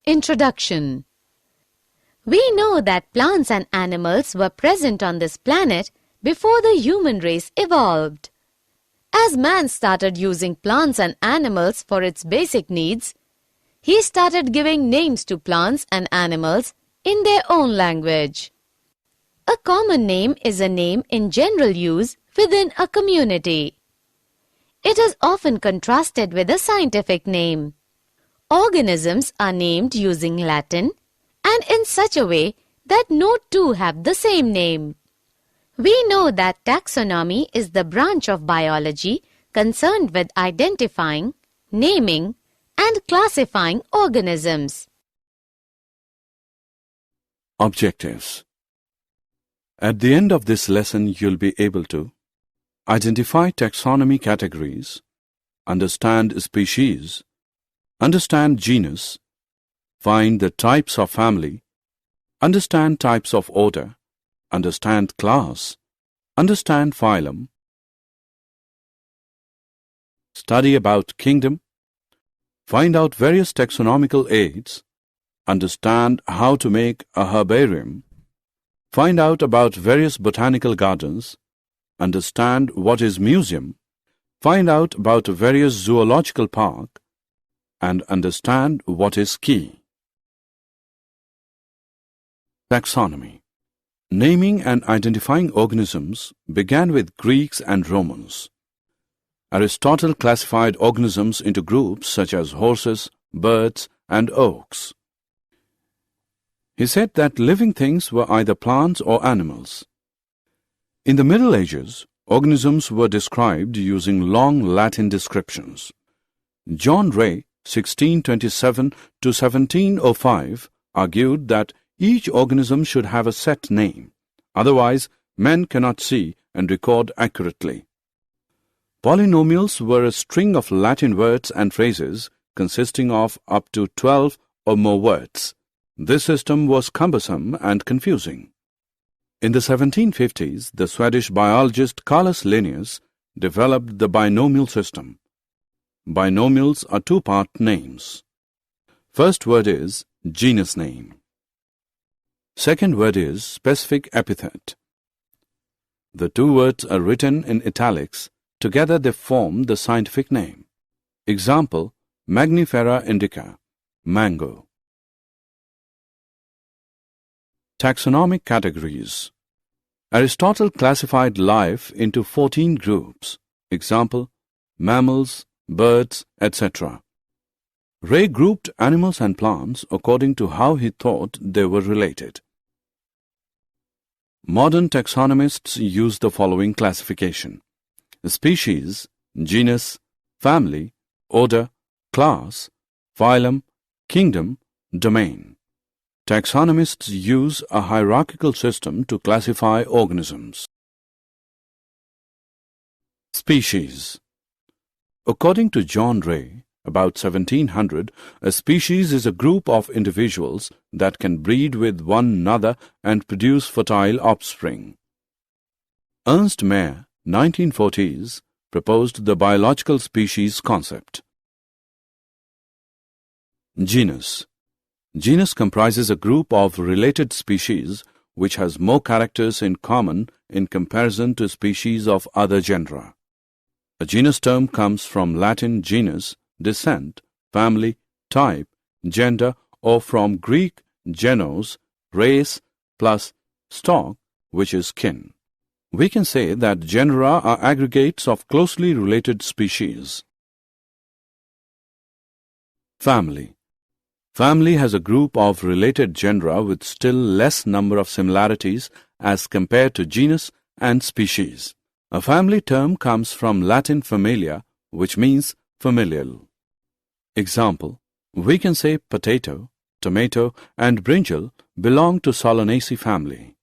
Introduction. We know that plants and animals were present on this planet before the human race evolved. As man started using plants and animals for its basic needs, he started giving names to plants and animals in their own language. A common name is a name in general use within a community. It is often contrasted with a scientific name. Organisms are named using Latin and in such a way that no two have the same name. We know that taxonomy is the branch of biology concerned with identifying, naming, and classifying organisms. Objectives. At the end of this lesson, you'll be able to identify taxonomy categories, understand species, understand genus, find the types of family, understand types of order, understand class, understand phylum, study about kingdom, find out various taxonomical aids, understand how to make a herbarium, find out about various botanical gardens, understand what is museum, find out about various zoological park, and understand what is key. Taxonomy. Naming and identifying organisms began with Greeks and Romans. Aristotle classified organisms into groups such as horses, birds, and oaks. He said that living things were either plants or animals. In the Middle Ages, organisms were described using long Latin descriptions. John Ray, 1627 to 1705, argued that each organism should have a set name, otherwise men cannot see and record accurately. Polynomials were a string of Latin words and phrases consisting of up to 12 or more words. This system was cumbersome and confusing. In the 1750s, the Swedish biologist Carolus Linnaeus developed the binomial system. Binomials are two-part names. First word is genus name. Second word is specific epithet. The two words are written in italics. Together they form the scientific name. Example, Magnifera indica, mango. Taxonomic categories. Aristotle classified life into 14 groups. Example, mammals, birds, etc. Ray grouped animals and plants according to how he thought they were related. Modern taxonomists use the following classification: species, genus, family, order, class, phylum, kingdom, domain. Taxonomists use a hierarchical system to classify organisms. Species. According to John Ray, about 1700, a species is a group of individuals that can breed with one another and produce fertile offspring. Ernst Mayr, 1940s, proposed the biological species concept. Genus. Genus comprises a group of related species which has more characters in common in comparison to species of other genera. A genus term comes from Latin genus, descent, family, type, gender, or from Greek genos, race, plus stock, which is kin. We can say that genera are aggregates of closely related species. Family. Family has a group of related genera with still less number of similarities as compared to genus and species. A family term comes from Latin familia, which means familial. Example, we can say potato, tomato, and brinjal belong to Solanaceae family,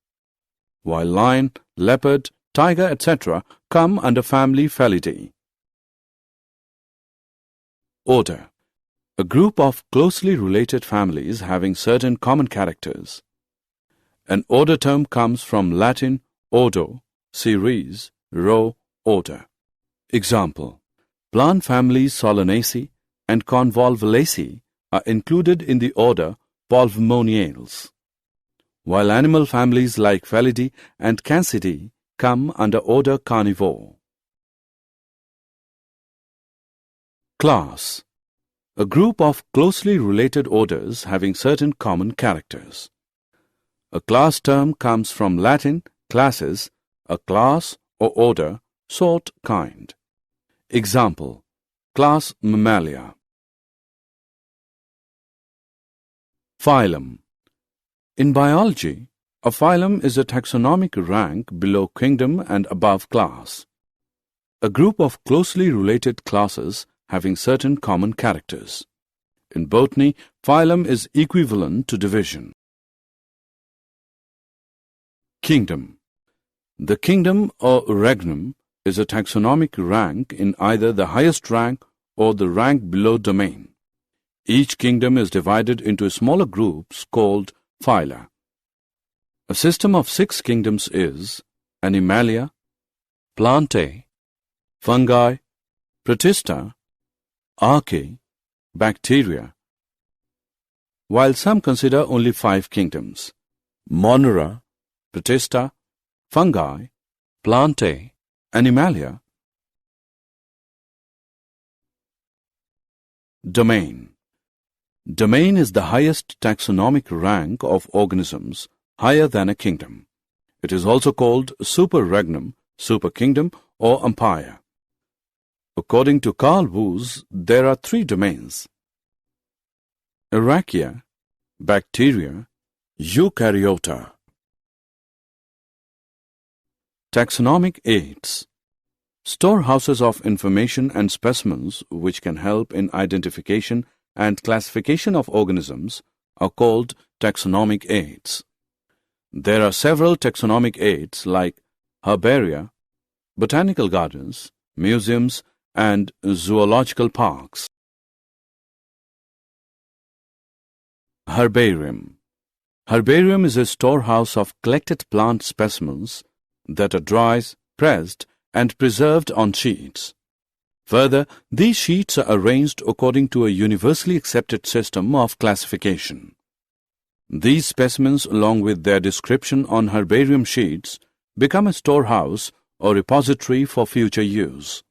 while lion, leopard, tiger, etc. come under family Felidae. Order. A group of closely related families having certain common characters. An order term comes from Latin ordo, series, row, order. Example, plant families Solanaceae and Convolvulaceae are included in the order Polyvomoniales, while animal families like Felidae and Cancidae come under order Carnivore. Class: a group of closely related orders having certain common characters. A class term comes from Latin classis, a class or order, sort, kind. Example: class Mammalia. Phylum: in biology, a phylum is a taxonomic rank below kingdom and above class. A group of closely related classes having certain common characters. In botany, phylum is equivalent to division. Kingdom: the kingdom or regnum is a taxonomic rank in either the highest rank or the rank below domain. Each kingdom is divided into smaller groups called phyla. A system of 6 kingdoms is Animalia, Plantae, Fungi, Protista, Archaea, Bacteria, while some consider only 5 kingdoms: Monera, Protista, Fungi, Plantae, Animalia. Domain: domain is the highest taxonomic rank of organisms, higher than a kingdom. It is also called superregnum, superkingdom, or empire. According to Carl Woese, there are 3 domains: Archaea, Bacteria, Eukaryota. Taxonomic aids: storehouses of information and specimens which can help in identification and classification of organisms are called taxonomic aids. There are several taxonomic aids like herbaria, botanical gardens, museums, and zoological parks. Herbarium: herbarium is a storehouse of collected plant specimens that are dried, pressed, and preserved on sheets. Further, these sheets are arranged according to a universally accepted system of classification. These specimens, along with their description on herbarium sheets, become a storehouse or repository for future use.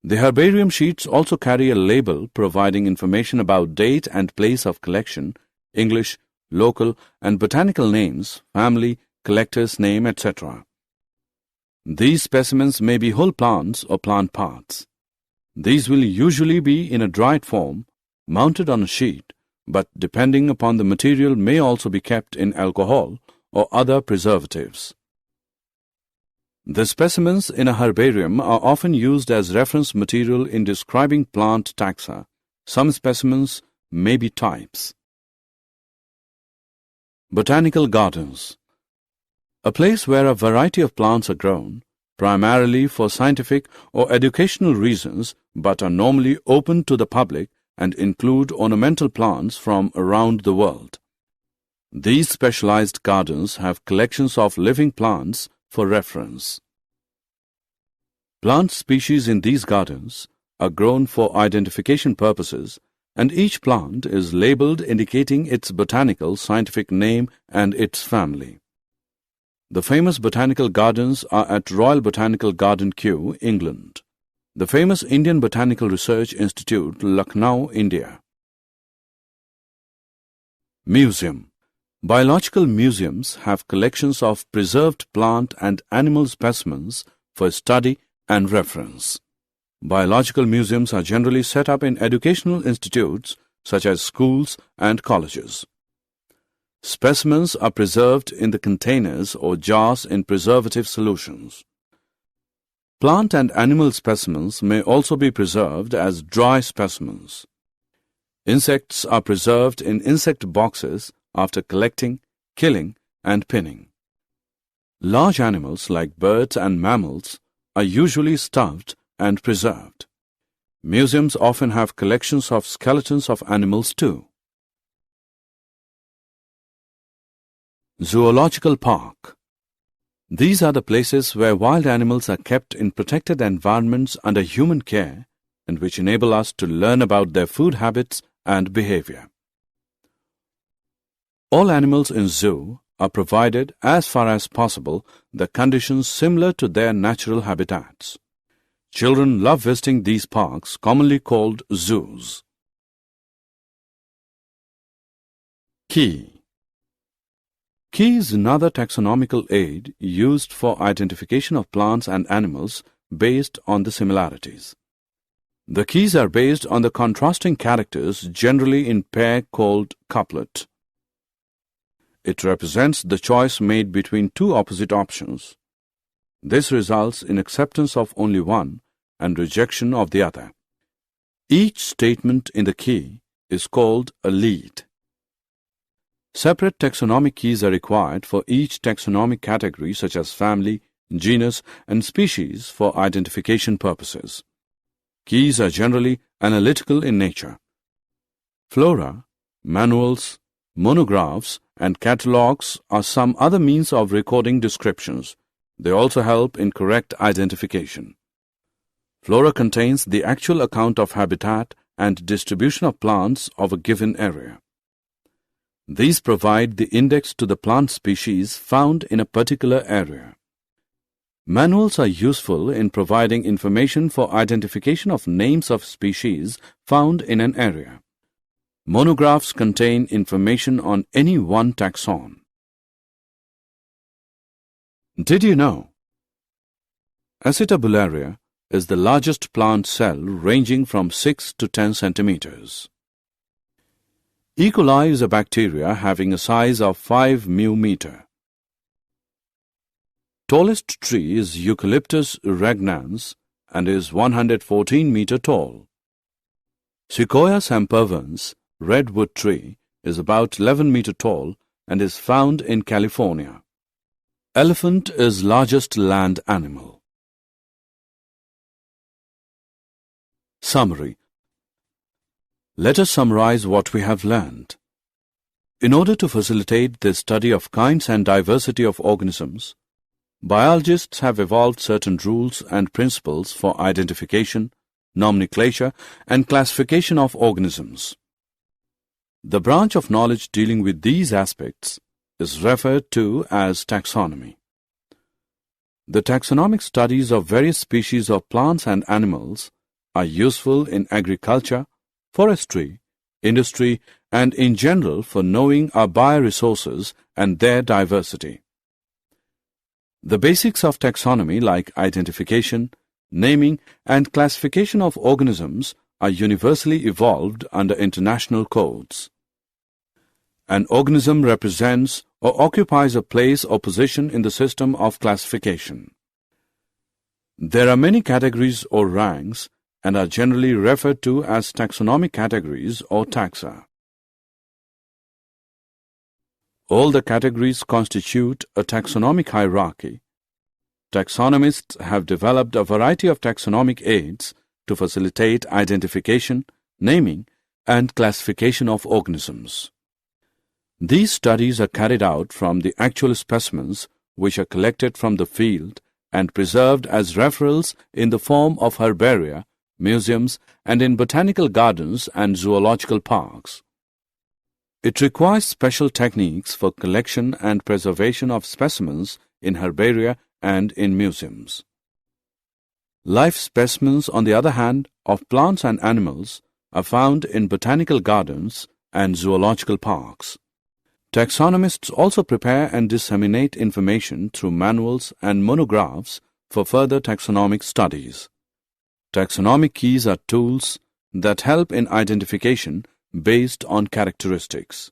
The herbarium sheets also carry a label providing information about date and place of collection, English, local, and botanical names, family, collector's name, etc. These specimens may be whole plants or plant parts. These will usually be in a dried form, mounted on a sheet, but depending upon the material may also be kept in alcohol or other preservatives. The specimens in a herbarium are often used as reference material in describing plant taxa. Some specimens may be types. Botanical gardens: a place where a variety of plants are grown, primarily for scientific or educational reasons, but are normally open to the public and include ornamental plants from around the world. These specialized gardens have collections of living plants for reference. Plant species in these gardens are grown for identification purposes, and each plant is labeled indicating its botanical scientific name and its family. The famous botanical gardens are at Royal Botanical Garden, Kew, England. The famous Indian Botanical Research Institute, Lucknow, India. Museum: biological museums have collections of preserved plant and animal specimens for study and reference. Biological museums are generally set up in educational institutes such as schools and colleges. Specimens are preserved in the containers or jars in preservative solutions. Plant and animal specimens may also be preserved as dry specimens. Insects are preserved in insect boxes after collecting, killing, and pinning. Large animals like birds and mammals are usually stuffed and preserved. Museums often have collections of skeletons of animals too. Zoological Park: these are the places where wild animals are kept in protected environments under human care and which enable us to learn about their food habits and behavior. All animals in zoo are provided, as far as possible, the conditions similar to their natural habitats. Children love visiting these parks, commonly called zoos. Key. Key is another taxonomical aid used for identification of plants and animals based on the similarities. The keys are based on the contrasting characters, generally in pair called couplet. It represents the choice made between two opposite options. This results in acceptance of only one and rejection of the other. Each statement in the key is called a lead. Separate taxonomic keys are required for each taxonomic category, such as family, genus, and species, for identification purposes. Keys are generally analytical in nature. Flora, manuals, monographs, and catalogues are some other means of recording descriptions. They also help in correct identification. Flora contains the actual account of habitat and distribution of plants of a given area. These provide the index to the plant species found in a particular area. Manuals are useful in providing information for identification of names of species found in an area. Monographs contain information on any one taxon. Did you know? Acetabularia is the largest plant cell, ranging from 6 to 10 centimeters. E. coli is a bacteria having a size of 5 μm. Tallest tree is Eucalyptus regnans and is 114 meter tall. Sequoia sempervirens, redwood tree, is about 11 meter tall and is found in California. Elephant is largest land animal. Summary. Let us summarize what we have learned. In order to facilitate the study of kinds and diversity of organisms, biologists have evolved certain rules and principles for identification, nomenclature, and classification of organisms. The branch of knowledge dealing with these aspects is referred to as taxonomy. The taxonomic studies of various species of plants and animals are useful in agriculture, forestry, industry, and in general for knowing our bioresources and their diversity. The basics of taxonomy, like identification, naming, and classification of organisms, are universally evolved under international codes. An organism represents or occupies a place or position in the system of classification. There are many categories or ranks and are generally referred to as taxonomic categories or taxa. All the categories constitute a taxonomic hierarchy. Taxonomists have developed a variety of taxonomic aids to facilitate identification, naming, and classification of organisms. These studies are carried out from the actual specimens which are collected from the field and preserved as referrals in the form of herbaria, museums, and in botanical gardens and zoological parks. It requires special techniques for collection and preservation of specimens in herbaria and in museums. Live specimens, on the other hand, of plants and animals are found in botanical gardens and zoological parks. Taxonomists also prepare and disseminate information through manuals and monographs for further taxonomic studies. Taxonomic keys are tools that help in identification based on characteristics.